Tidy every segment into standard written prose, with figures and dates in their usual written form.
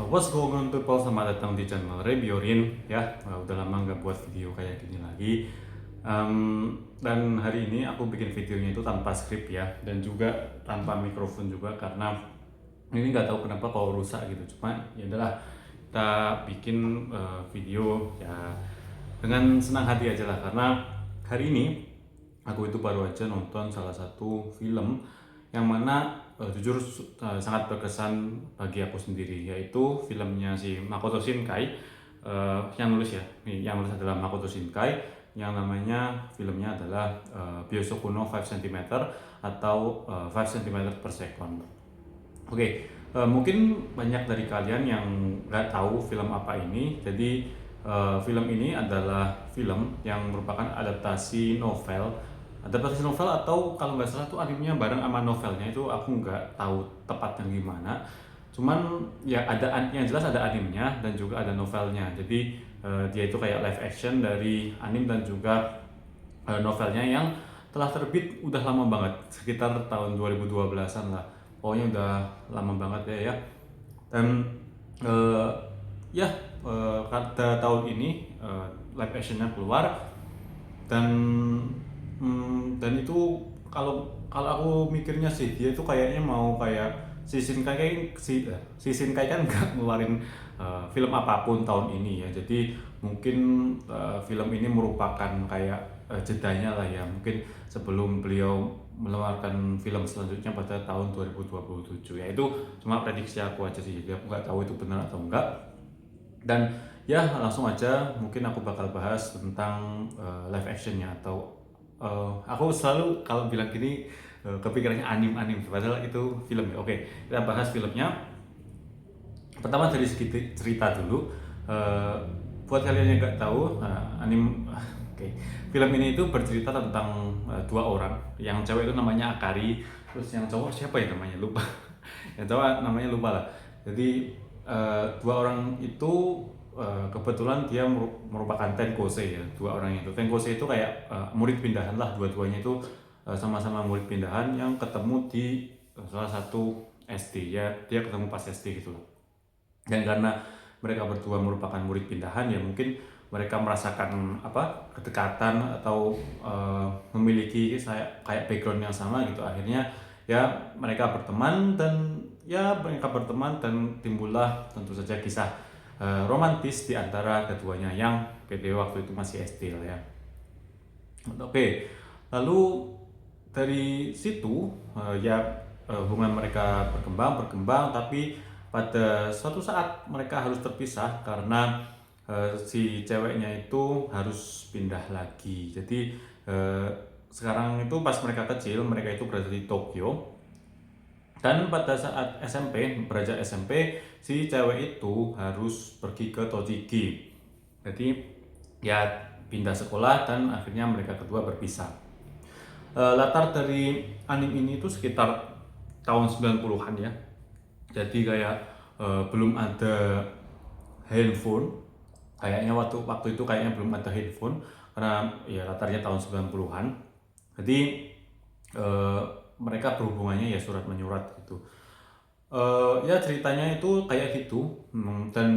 What's going on people, selamat datang di channel Rebiorin ya. Udah lama nggak buat video kayak gini lagi. Dan hari ini aku bikin videonya itu tanpa skrip ya, dan juga tanpa mikrofon juga karena ini nggak tahu kenapa kalau rusak gitu. Cuma ya udahlah, kita bikin video ya dengan senang hati aja lah, karena hari ini aku itu baru aja nonton salah satu film yang mana jujur sangat berkesan bagi aku sendiri, yaitu filmnya si Makoto Shinkai. Yang nulis ya, yang nulis adalah Makoto Shinkai, yang namanya filmnya adalah Byosoku no 5 cm atau 5 cm per second. Oke, mungkin banyak dari kalian yang nggak tahu film apa ini. Jadi film ini adalah film yang merupakan adaptasi novel atau kalau nggak salah tuh animenya bareng sama novelnya, itu aku nggak tahu tepatnya gimana. Cuman ya yang jelas ada animenya dan juga ada novelnya. Jadi dia itu kayak live action dari anim dan juga novelnya yang telah terbit udah lama banget, sekitar tahun 2012-an lah. Pokoknya udah lama banget ya. Dan ya pada tahun ini live actionnya keluar, dan itu kalau aku mikirnya sih, dia itu kayaknya mau kayak si Shinkai kan nggak ngeluarin film apapun tahun ini ya. Jadi mungkin film ini merupakan kayak jedanya lah ya, mungkin sebelum beliau mengeluarkan film selanjutnya pada tahun 2027 ya. Itu cuma prediksi aku aja sih, jadi aku nggak tahu itu benar atau enggak. Dan ya langsung aja, mungkin aku bakal bahas tentang live actionnya, atau aku selalu kalau bilang gini kepikirannya anim padahal itu film ya. Oke, kita bahas filmnya. Pertama dari segi cerita dulu. Buat kalian yang nggak tahu, oke, film ini itu bercerita tentang dua orang. Yang cewek itu namanya Akari, terus yang cowok siapa ya namanya, lupa. Yang cowok namanya lupa lah. Jadi dua orang itu kebetulan dia merupakan tenkosei ya. Dua orang itu tenkosei itu kayak murid pindahan lah, dua-duanya itu sama-sama murid pindahan yang ketemu di salah satu SD ya. Dia ketemu pas SD gitu loh. Dan karena mereka berdua merupakan murid pindahan ya, mungkin mereka merasakan kedekatan atau memiliki kayak background yang sama gitu. Akhirnya ya mereka berteman, dan timbullah tentu saja kisah romantis di antara keduanya yang pada waktu itu masih SD lah ya. Oke, lalu dari situ hubungan mereka berkembang, tapi pada suatu saat mereka harus terpisah karena si ceweknya itu harus pindah lagi. Jadi sekarang itu pas mereka kecil, mereka itu berada di Tokyo. Dan pada saat beranjak SMP, si cewek itu harus pergi ke Tochigi. Jadi ya pindah sekolah, dan akhirnya mereka kedua berpisah. Latar dari anime ini itu sekitar tahun 90-an ya. Jadi kayak belum ada handphone. Kayaknya waktu itu kayaknya belum ada handphone, karena ya latarnya tahun 90-an. Jadi mereka berhubungannya ya surat menyurat gitu. Ya ceritanya itu kayak gitu, dan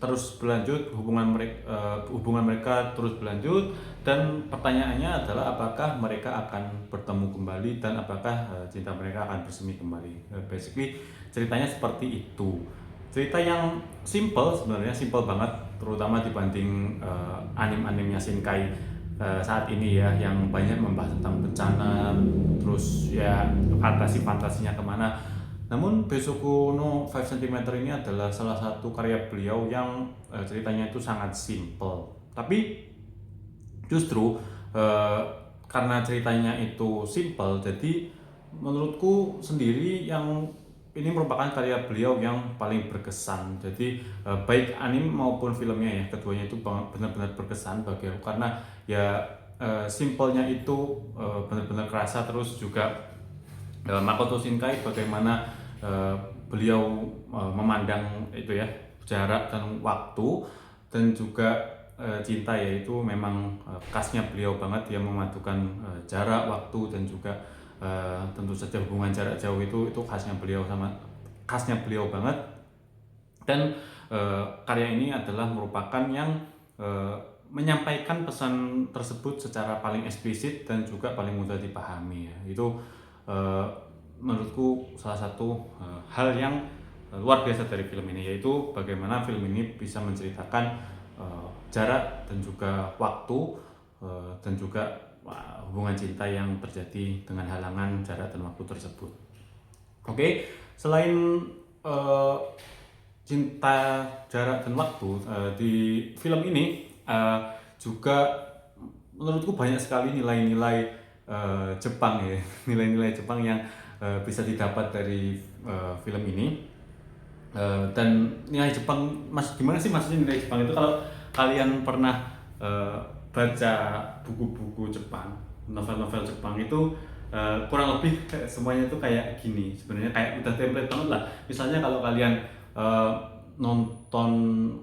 terus berlanjut hubungan mereka terus berlanjut, dan pertanyaannya adalah apakah mereka akan bertemu kembali, dan apakah cinta mereka akan bersemi kembali. Basically ceritanya seperti itu. Cerita yang sebenarnya simple banget, terutama dibanding anime-animenya Shinkai saat ini ya, yang banyak membahas tentang bencana, terus ya fantasinya kemana. Namun Byosoku no 5 cm ini adalah salah satu karya beliau yang ceritanya itu sangat simple, tapi justru karena ceritanya itu simple, jadi menurutku sendiri yang ini merupakan karya beliau yang paling berkesan. Jadi baik anime maupun filmnya ya, keduanya itu benar-benar berkesan bagi aku, karena ya simpelnya itu benar-benar kerasa. Terus juga Makoto Shinkai bagaimana beliau memandang itu ya, jarak dan waktu, dan juga cinta, yaitu memang khasnya beliau banget. Dia memadukan jarak, waktu, dan juga tentu saja hubungan jarak jauh itu khasnya beliau banget. Dan karya ini adalah merupakan yang menyampaikan pesan tersebut secara paling eksplisit dan juga paling mudah dipahami ya. Itu menurutku salah satu hal yang luar biasa dari film ini, yaitu bagaimana film ini bisa menceritakan jarak dan juga waktu, dan juga hubungan cinta yang terjadi dengan halangan jarak dan waktu tersebut. Oke, selain uh, cinta jarak dan waktu, di film ini juga menurutku banyak sekali nilai-nilai Jepang ya, nilai-nilai Jepang yang bisa didapat dari film ini. Dan nilai Jepang, mas gimana sih maksudnya nilai Jepang itu? Kalau kalian pernah baca buku-buku Jepang, novel-novel Jepang itu kurang lebih semuanya itu kayak gini. Sebenarnya kayak udah template banget lah. Misalnya kalau kalian nonton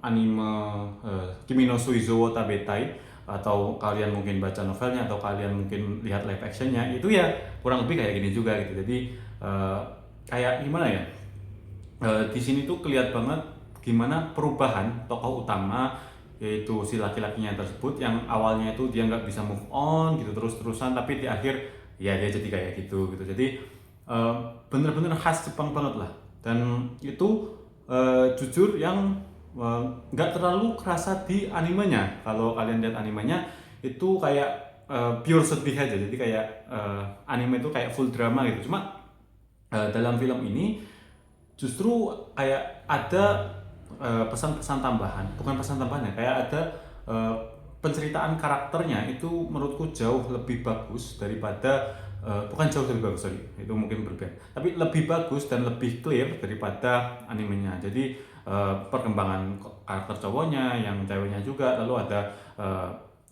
anime Kimi no Suizo wo Tabetai, atau kalian mungkin baca novelnya, atau kalian mungkin lihat live actionnya, itu ya kurang lebih kayak gini juga gitu. Jadi kayak gimana ya, di sini tuh kelihatan banget gimana perubahan tokoh utama, yaitu si laki-lakinya tersebut, yang awalnya itu dia nggak bisa move on gitu terus-terusan, tapi di akhir ya dia jadi kayak gitu. Jadi bener-bener khas Jepang banget lah. Dan itu jujur yang nggak terlalu kerasa di animenya. Kalau kalian lihat animenya itu kayak pure sedih aja, jadi kayak anime itu kayak full drama gitu. Cuma dalam film ini justru kayak ada pesan-pesan tambahan, bukan pesan tambahan ya, kayak ada penceritaan karakternya itu menurutku jauh lebih bagus daripada bukan jauh lebih bagus, sorry, itu mungkin berbeda, tapi lebih bagus dan lebih clear daripada animenya. Jadi perkembangan karakter cowoknya, yang ceweknya juga, lalu ada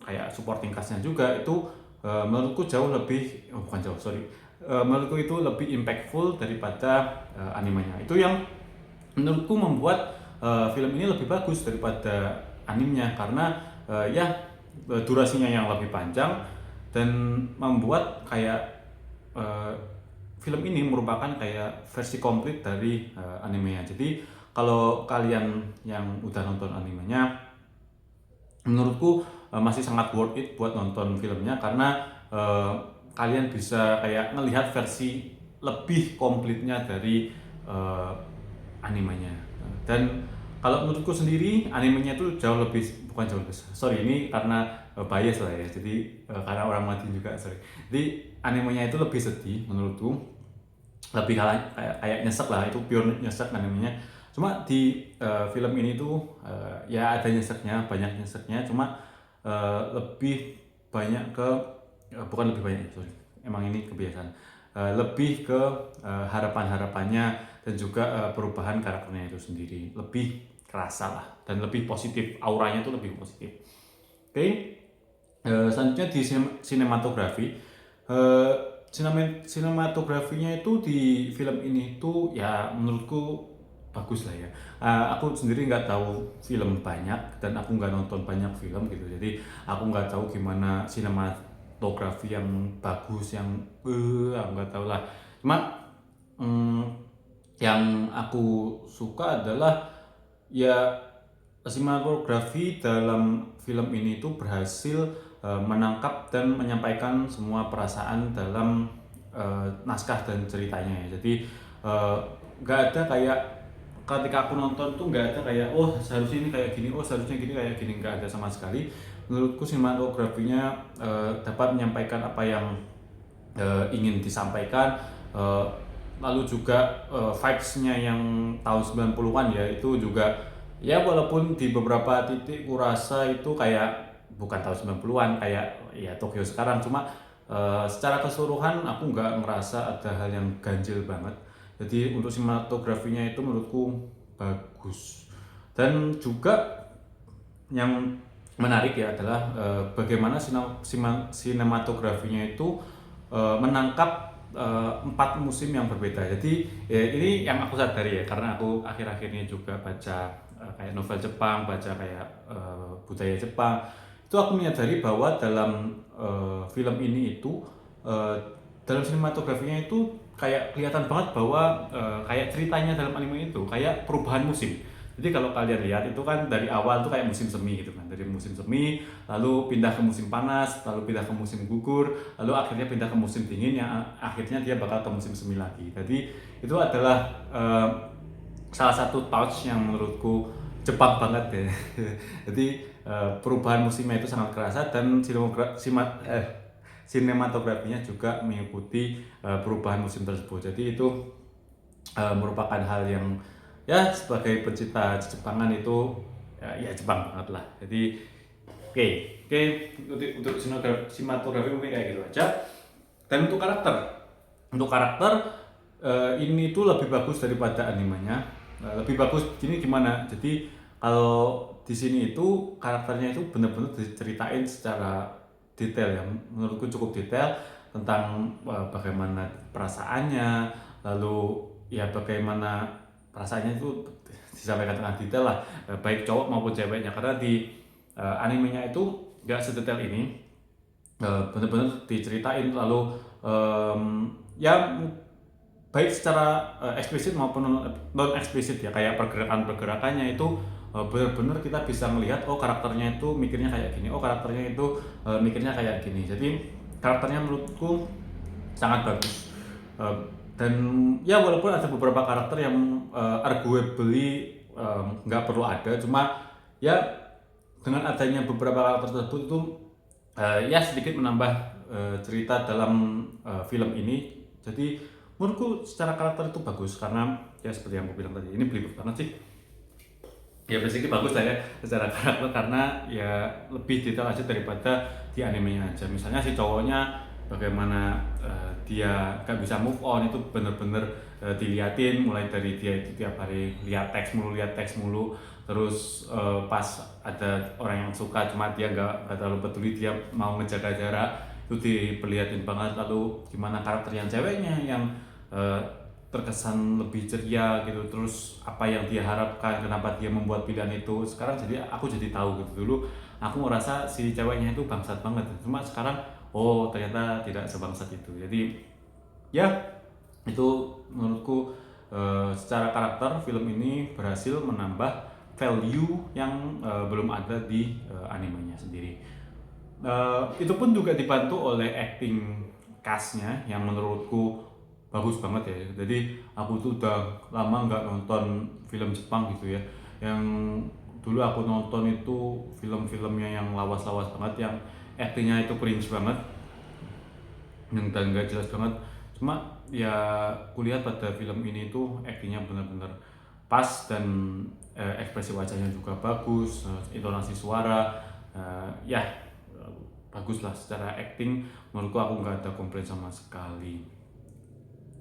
kayak supporting castnya juga, itu menurutku jauh lebih bukan jauh, sorry, menurutku itu lebih impactful daripada animenya. Itu yang menurutku membuat film ini lebih bagus daripada animenya, karena ya durasinya yang lebih panjang dan membuat kayak film ini merupakan kayak versi komplit dari animenya. Jadi kalau kalian yang udah nonton animenya, menurutku masih sangat worth it buat nonton filmnya, karena kalian bisa kayak ngelihat versi lebih komplitnya dari animenya. Dan kalau menurutku sendiri animenya itu jauh lebih, bukan jauh lebih, sorry ini karena bias lah ya, jadi karena orang mati juga, sorry. Jadi animenya itu lebih sedih menurutku, lebih kayak nyesek lah, itu pure nyesek animenya. Cuma di film ini tuh ya ada nyeseknya, banyak nyeseknya, cuma lebih banyak ke bukan lebih banyak, sorry, emang ini kebiasaan, lebih ke harapan-harapannya dan juga perubahan karakternya itu sendiri lebih kerasa lah, dan lebih positif, auranya tuh lebih positif. Oke, selanjutnya di sinematografi. Sinematografinya itu di film ini tuh ya menurutku bagus lah ya. Aku sendiri nggak tahu film banyak dan aku nggak nonton banyak film gitu, jadi aku nggak tahu gimana sinematografi yang bagus, yang aku nggak tahu lah. Cuma yang aku suka adalah ya sinematografi dalam film ini tuh berhasil menangkap dan menyampaikan semua perasaan dalam naskah dan ceritanya ya. Jadi nggak ada kayak ketika aku nonton tuh nggak ada kayak oh seharusnya ini kayak gini, oh seharusnya gini kayak gini, nggak ada sama sekali. Menurutku sinematografinya dapat menyampaikan apa yang ingin disampaikan, lalu juga vibes-nya yang tahun 90-an ya, itu juga ya walaupun di beberapa titik kurasa itu kayak bukan tahun 90-an kayak ya Tokyo sekarang, cuma secara keseluruhan aku nggak merasa ada hal yang ganjil banget. Jadi untuk sinematografinya itu menurutku bagus. Dan juga yang menarik ya adalah bagaimana sinematografinya itu menangkap 4 musim yang berbeda. Jadi ya, ini yang aku sadari ya, karena aku akhir-akhirnya juga baca kayak novel Jepang, baca kayak budaya Jepang. Itu aku menyadari bahwa dalam film ini itu dalam sinematografinya itu kayak kelihatan banget bahwa kayak ceritanya dalam anime itu kayak perubahan musim. Jadi kalau kalian lihat itu kan dari awal tuh kayak musim semi gitu kan, dari musim semi lalu pindah ke musim panas, lalu pindah ke musim gugur, lalu akhirnya pindah ke musim dingin yang akhirnya dia bakal ke musim semi lagi. Jadi itu adalah salah satu touch yang menurutku Jepang banget ya. Jadi perubahan musimnya itu sangat kerasa dan sinematografinya juga mengikuti perubahan musim tersebut. Jadi itu merupakan hal yang ya sebagai pencinta Jepangan itu ya Jepang banget lah. Jadi oke, oke, untuk sinematografi mungkin kayak gitu aja. Dan untuk karakter ini tuh lebih bagus daripada animenya. Lebih bagus gini gimana? Jadi kalau di sini itu karakternya itu benar-benar diceritain secara detail ya. Menurutku cukup detail tentang bagaimana perasaannya, lalu ya bagaimana perasaannya itu disampaikan dengan detail lah, baik cowok maupun ceweknya. Karena di animenya itu nggak sedetail ini, benar-benar diceritain lalu ya baik secara eksplisit maupun non eksplisit ya, kayak pergerakannya itu benar-benar kita bisa melihat oh karakternya itu mikirnya kayak gini, oh karakternya itu mikirnya kayak gini. Jadi karakternya menurutku sangat bagus. Dan ya walaupun ada beberapa karakter yang arguably nggak perlu ada, cuma ya dengan adanya beberapa karakter tersebut itu ya sedikit menambah cerita dalam film ini. Jadi menurutku secara karakter itu bagus karena ya seperti yang aku bilang tadi, ini belibet banget sih. Ya basically bagus lah ya secara karakter karena ya lebih detail aja daripada di animenya aja. Misalnya si cowoknya bagaimana dia gak bisa move on itu bener-bener diliatin, mulai dari dia itu tiap hari lihat teks mulu, terus pas ada orang yang suka cuma dia nggak terlalu peduli, dia mau ngejaga jarak, itu diperlihatin banget. Lalu gimana karakter yang ceweknya yang terkesan lebih ceria gitu, terus apa yang dia harapkan, kenapa dia membuat pilihan itu. Sekarang jadi aku jadi tahu gitu. Dulu aku ngerasa si ceweknya itu bangsat banget, cuma sekarang oh ternyata tidak sebangsat itu. Jadi ya itu menurutku secara karakter film ini berhasil menambah value yang belum ada di animenya sendiri. Itu pun juga dibantu oleh acting castnya yang menurutku bagus banget ya. Jadi aku tuh udah lama nggak nonton film Jepang gitu ya. Yang dulu aku nonton itu film-filmnya yang lawas-lawas banget, yang actingnya itu cringe banget, yang dan nggak jelas banget. Cuma ya kulihat pada film ini tuh actingnya benar-benar pas dan ekspresi wajahnya juga bagus, intonasi suara ya bagus lah. Secara acting menurutku aku nggak ada komplain sama sekali.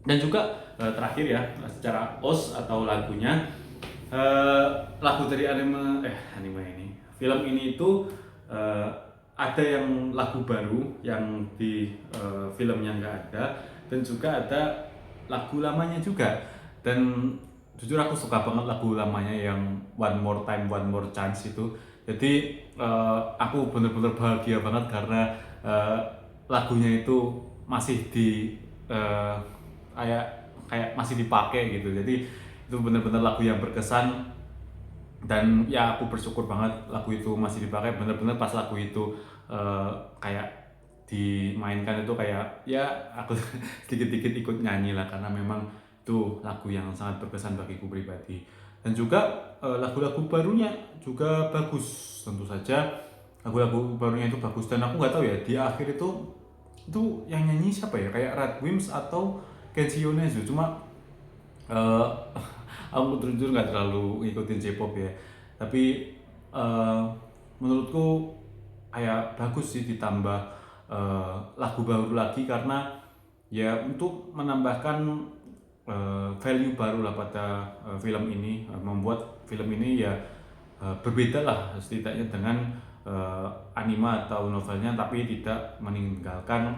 Dan juga terakhir ya secara OST atau lagunya, lagu dari anime ini, film ini itu ada yang lagu baru yang di filmnya nggak ada, dan juga ada lagu lamanya juga. Dan jujur aku suka banget lagu lamanya yang One More Time One More Chance itu. Jadi aku bener-bener bahagia banget karena lagunya itu masih di kayak masih dipakai gitu. Jadi itu bener-bener lagu yang berkesan, dan ya aku bersyukur banget lagu itu masih dipakai. Bener-bener pas lagu itu kayak dimainkan itu kayak ya aku sedikit-sedikit ikut nyanyi lah, karena memang itu lagu yang sangat berkesan bagiku pribadi. Dan juga lagu-lagu barunya juga bagus, tentu saja lagu-lagu barunya itu bagus. Dan aku nggak tahu ya di akhir itu yang nyanyi siapa ya, kayak Radwimps atau Kenshi Yonezu. Cuma aku jujur nggak terlalu ngikutin J-pop ya, tapi menurutku kayak bagus sih ditambah lagu baru lagi, karena ya untuk menambahkan value baru lah pada film ini, membuat film ini ya berbeda lah setidaknya dengan anime atau novelnya, tapi tidak meninggalkan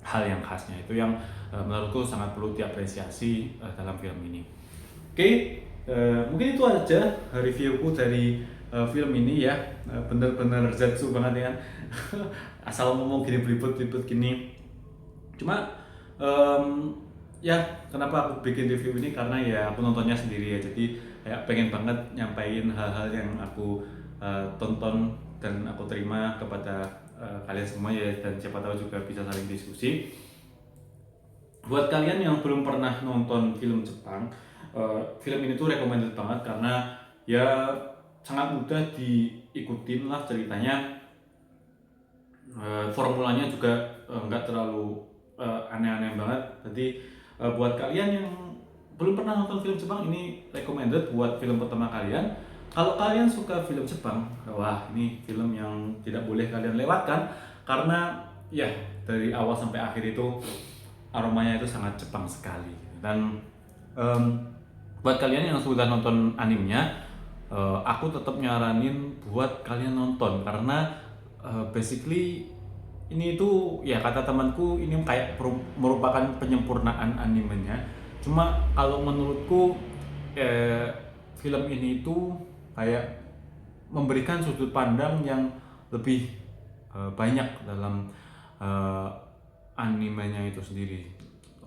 hal yang khasnya. Itu yang menurutku sangat perlu diapresiasi dalam film ini. Oke, mungkin itu aja reviewku dari film ini ya. Bener-bener zetsu banget ya kan. Asal ngomong gini belibet gini. Cuma ya kenapa aku bikin review ini, karena ya aku nontonnya sendiri ya. Jadi kayak pengen banget nyampain hal-hal yang aku tonton dan aku terima kepada kalian semua ya, dan siapa tahu juga bisa saling diskusi. Buat kalian yang belum pernah nonton film Jepang, film ini tuh recommended banget karena ya sangat mudah diikutin lah ceritanya. Formulanya juga nggak terlalu aneh-aneh banget. Jadi buat kalian yang belum pernah nonton film Jepang, ini recommended buat film pertama kalian. Kalau kalian suka film Jepang, wah ini film yang tidak boleh kalian lewatkan karena ya dari awal sampai akhir itu aromanya itu sangat Jepang sekali. Dan buat kalian yang sudah nonton animenya, aku tetap nyaranin buat kalian nonton karena basically ini itu ya kata temanku ini kayak merupakan penyempurnaan animenya. Cuma kalau menurutku film ini itu kayak memberikan sudut pandang yang lebih banyak dalam animenya itu sendiri.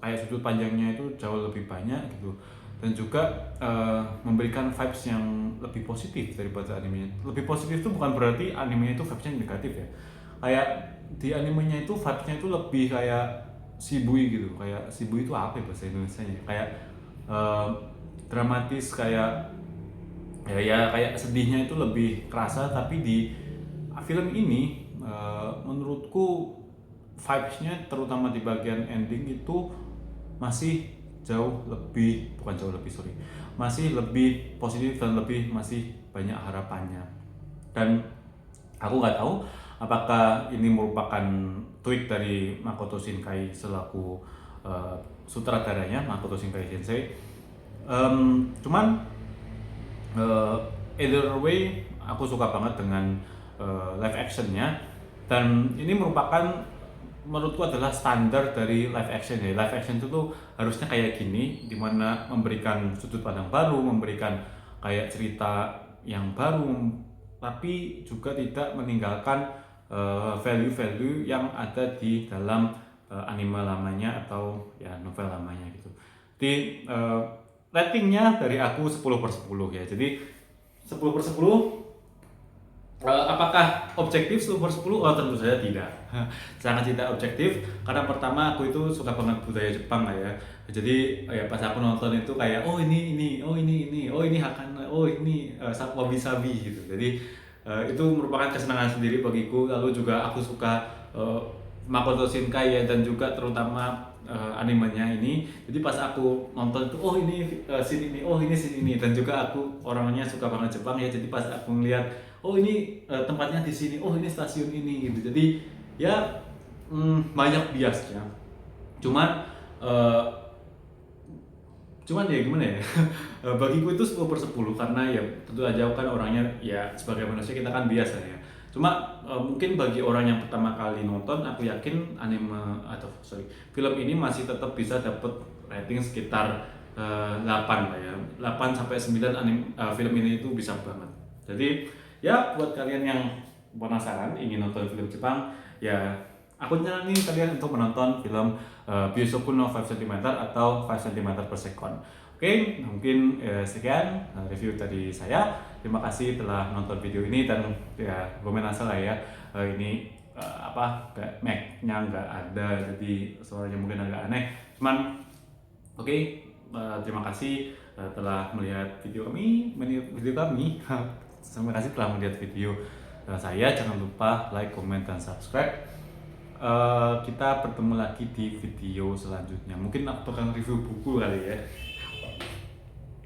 Kayak sudut pandangnya itu jauh lebih banyak gitu, dan juga memberikan vibes yang lebih positif daripada animenya. Lebih positif itu bukan berarti animenya itu vibesnya negatif ya. Kayak di animenya itu vibesnya itu lebih kayak shibui gitu. Kayak shibui itu apa ya bahasa Indonesianya? Kayak dramatis, kayak ya kayak sedihnya itu lebih kerasa. Tapi di film ini menurutku vibesnya terutama di bagian ending itu masih masih lebih positif dan lebih masih banyak harapannya. Dan aku nggak tahu apakah ini merupakan tweet dari Makoto Shinkai selaku sutradaranya, Makoto Shinkai Sensei. Cuman either way aku suka banget dengan live actionnya, dan ini merupakan menurutku adalah standar dari live action ya. Live action itu tuh harusnya kayak gini, dimana memberikan sudut pandang baru, memberikan kayak cerita yang baru, tapi juga tidak meninggalkan value-value yang ada di dalam anime lamanya atau ya novel lamanya gitu. Di ratingnya dari aku 10/10 ya. Jadi 10/10. Apakah objektif 10/10? Oh tentu saja tidak. Sangat tidak objektif karena pertama aku itu suka banget budaya Jepang lah ya. Jadi ya pas aku nonton itu kayak oh ini Hakana, oh ini wabi-sabi gitu. Jadi itu merupakan kesenangan sendiri bagiku. Lalu juga aku suka Makoto Shinkai ya, dan juga terutama animenya ini. Jadi pas aku nonton itu oh ini scene ini, oh ini scene ini, dan juga aku orangnya suka banget Jepang ya. Jadi pas aku ngeliat oh ini tempatnya di sini, oh ini stasiun ini gitu. Jadi ya banyak biasnya. Cuman ya gimana ya. Bagiku itu 10/10 karena ya tentu aja kan orangnya ya sebagai manusia kita kan biasa ya. Cuma mungkin bagi orang yang pertama kali nonton, aku yakin film ini masih tetap bisa dapat rating sekitar 8 lah ya. 8-9 film ini itu bisa banget. Jadi ya buat kalian yang penasaran ingin nonton film Jepang, ya aku nyaranin kalian untuk menonton film Biosoku no 5 cm atau 5 cm per second. Oke, mungkin sekian review dari saya. Terima kasih telah nonton video ini, dan ya komen asal lah ya. Ini mic-nya nggak ada, jadi suaranya mungkin agak aneh. Cuman oke, terima kasih telah melihat video kami. Terima kasih telah melihat video saya. Jangan lupa like, comment, dan subscribe. Kita bertemu lagi di video selanjutnya. Mungkin aku akan review buku kali ya.